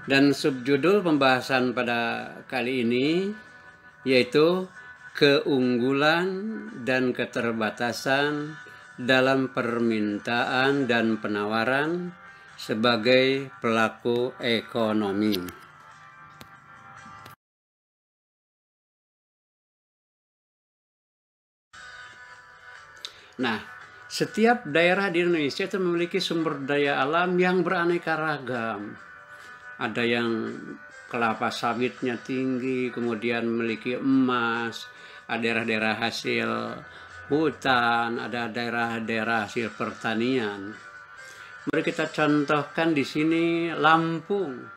Dan subjudul pembahasan pada kali ini yaitu keunggulan dan keterbatasan dalam permintaan dan penawaran sebagai pelaku ekonomi. Nah, setiap daerah di Indonesia itu memiliki sumber daya alam yang beraneka ragam. Ada yang kelapa sawitnya tinggi, kemudian memiliki emas, ada daerah-daerah hasil hutan, ada daerah-daerah hasil pertanian. Mari kita contohkan di sini Lampung.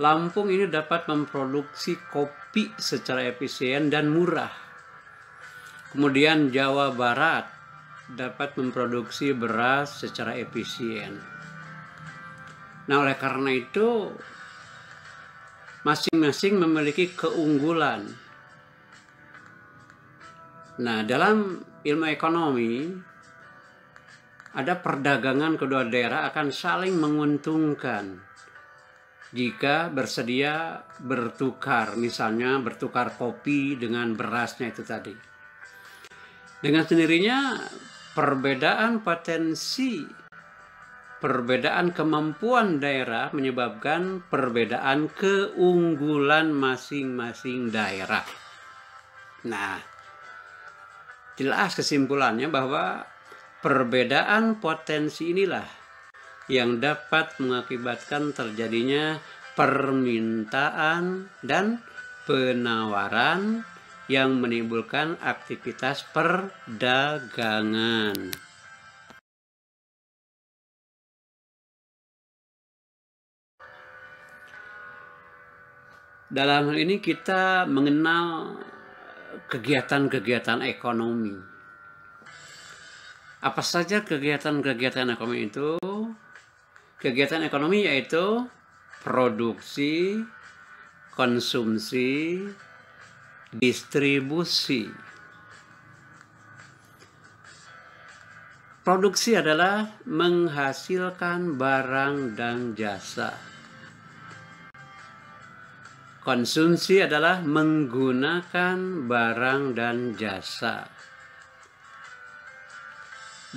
Lampung ini dapat memproduksi kopi secara efisien dan murah. Kemudian Jawa Barat dapat memproduksi beras secara efisien. Nah, oleh karena itu masing-masing memiliki keunggulan. Nah, dalam ilmu ekonomi ada perdagangan kedua daerah akan saling menguntungkan jika bersedia bertukar, misalnya bertukar kopi dengan berasnya itu tadi. Dengan sendirinya perbedaan potensi, perbedaan kemampuan daerah menyebabkan perbedaan keunggulan masing-masing daerah. Nah, jelas kesimpulannya bahwa perbedaan potensi inilah yang dapat mengakibatkan terjadinya permintaan dan penawaran yang menimbulkan aktivitas perdagangan. Dalam hal ini kita mengenal kegiatan-kegiatan ekonomi. Apa saja kegiatan-kegiatan ekonomi itu? Kegiatan ekonomi yaitu produksi, konsumsi, distribusi. Produksi adalah menghasilkan barang dan jasa. Konsumsi adalah menggunakan barang dan jasa.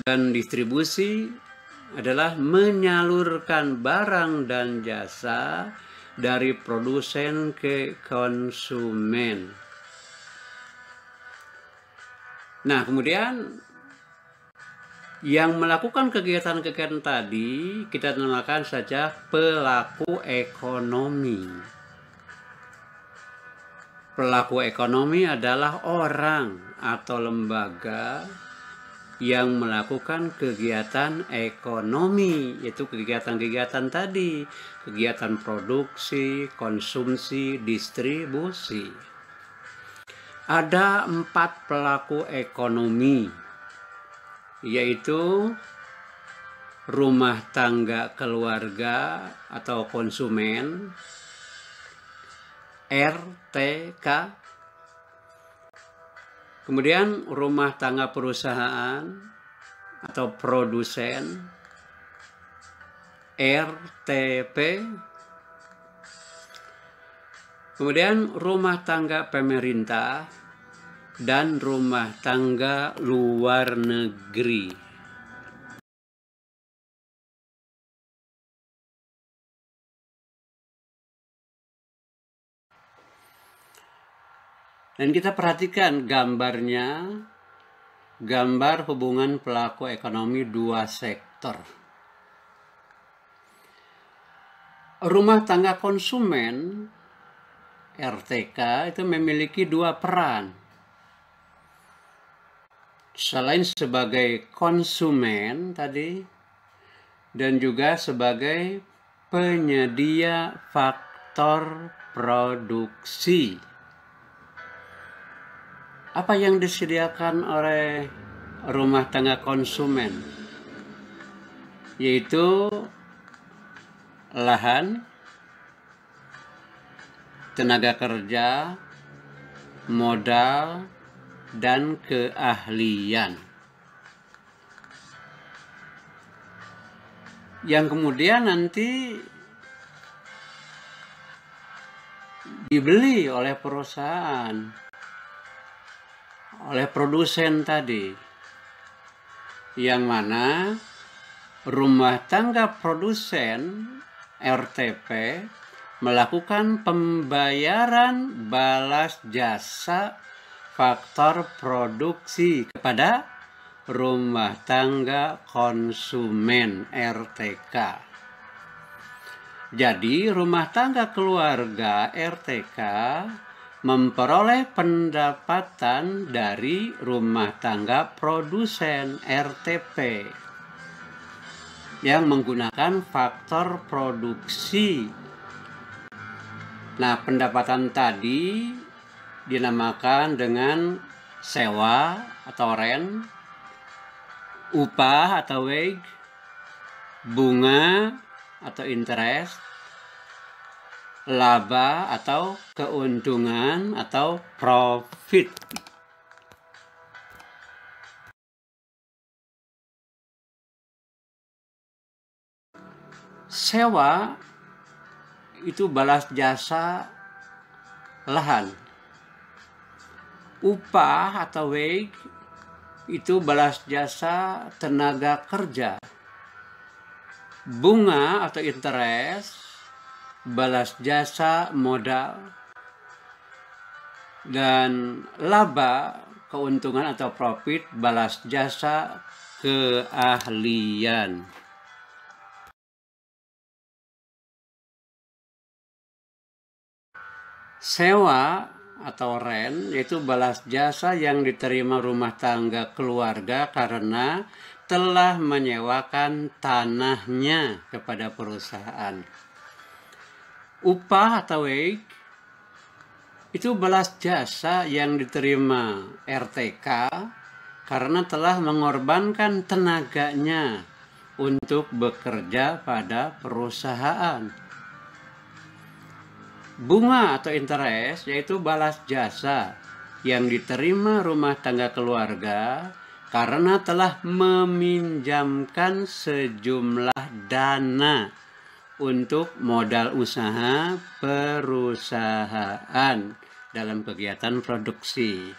Dan distribusi adalah menyalurkan barang dan jasa dari produsen ke konsumen. Nah, kemudian yang melakukan kegiatan-kegiatan tadi kita namakan saja pelaku ekonomi. Pelaku ekonomi adalah orang atau lembaga yang melakukan kegiatan ekonomi, yaitu kegiatan-kegiatan tadi, kegiatan produksi, konsumsi, distribusi. Ada 4 pelaku ekonomi, yaitu rumah tangga keluarga atau konsumen, RTK, kemudian rumah tangga perusahaan atau produsen, RTP, kemudian rumah tangga pemerintah, dan rumah tangga luar negeri. Dan kita perhatikan gambarnya, gambar hubungan pelaku ekonomi 2 sektor. Rumah tangga konsumen, RTK, itu memiliki 2 peran. Selain sebagai konsumen tadi, dan juga sebagai penyedia faktor produksi. Apa yang disediakan oleh rumah tangga konsumen? Yaitu lahan, tenaga kerja, modal, dan keahlian. Yang kemudian nanti dibeli oleh perusahaan, oleh produsen tadi, yang mana rumah tangga produsen RTP melakukan pembayaran balas jasa faktor produksi kepada rumah tangga konsumen RTK. Jadi rumah tangga keluarga RTK memperoleh pendapatan dari rumah tangga produsen RTP yang menggunakan faktor produksi. Nah, pendapatan tadi dinamakan dengan sewa atau rent, upah atau wage, bunga atau interest, laba atau keuntungan atau profit. Sewa itu balas jasa lahan. Upah atau wage itu balas jasa tenaga kerja. Bunga atau interest balas jasa modal. Dan laba, keuntungan atau profit balas jasa keahlian. Sewa atau rent yaitu balas jasa yang diterima rumah tangga keluarga karena telah menyewakan tanahnya kepada perusahaan. Upah atau wage itu balas jasa yang diterima RTK karena telah mengorbankan tenaganya untuk bekerja pada perusahaan. Bunga atau interest yaitu balas jasa yang diterima rumah tangga keluarga karena telah meminjamkan sejumlah dana untuk modal usaha perusahaan dalam kegiatan produksi.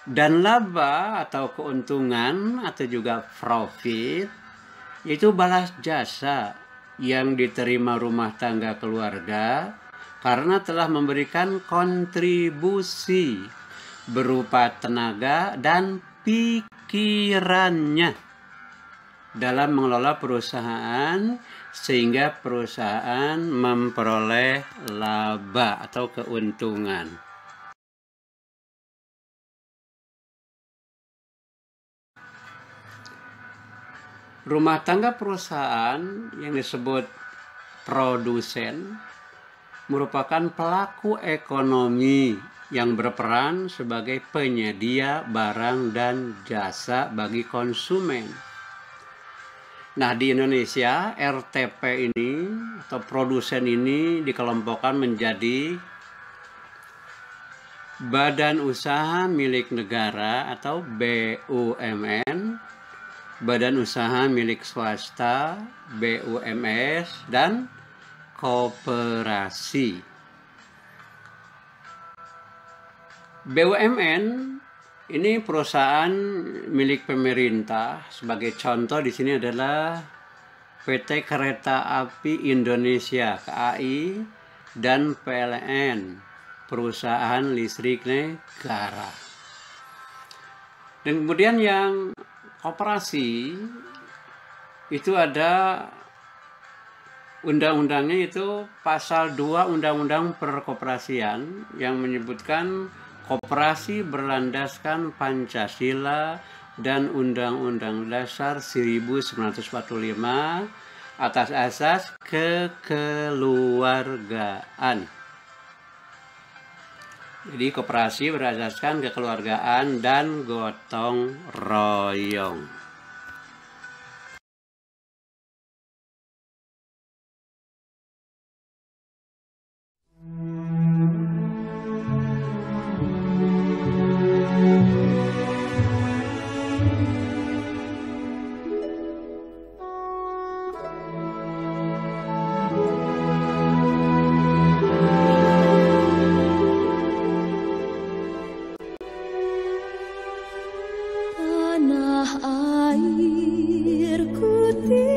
Dan laba atau keuntungan atau juga profit yaitu balas jasa yang diterima rumah tangga keluarga karena telah memberikan kontribusi berupa tenaga dan pikirannya dalam mengelola perusahaan sehingga perusahaan memperoleh laba atau keuntungan. Rumah tangga perusahaan yang disebut produsen merupakan pelaku ekonomi yang berperan sebagai penyedia barang dan jasa bagi konsumen. Nah, di Indonesia RTP ini atau produsen ini dikelompokkan menjadi badan usaha milik negara atau BUMN, badan usaha milik swasta, BUMS, dan koperasi. BUMN ini perusahaan milik pemerintah. Sebagai contoh di sini adalah PT Kereta Api Indonesia (KAI) dan PLN, perusahaan listrik negara. Dan kemudian yang koperasi itu ada undang-undangnya, itu pasal 2 Undang-Undang Perkoperasian yang menyebutkan koperasi berlandaskan Pancasila dan Undang-Undang Dasar 1945 atas asas kekeluargaan. Jadi koperasi berasaskan kekeluargaan dan gotong royong.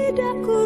lidahku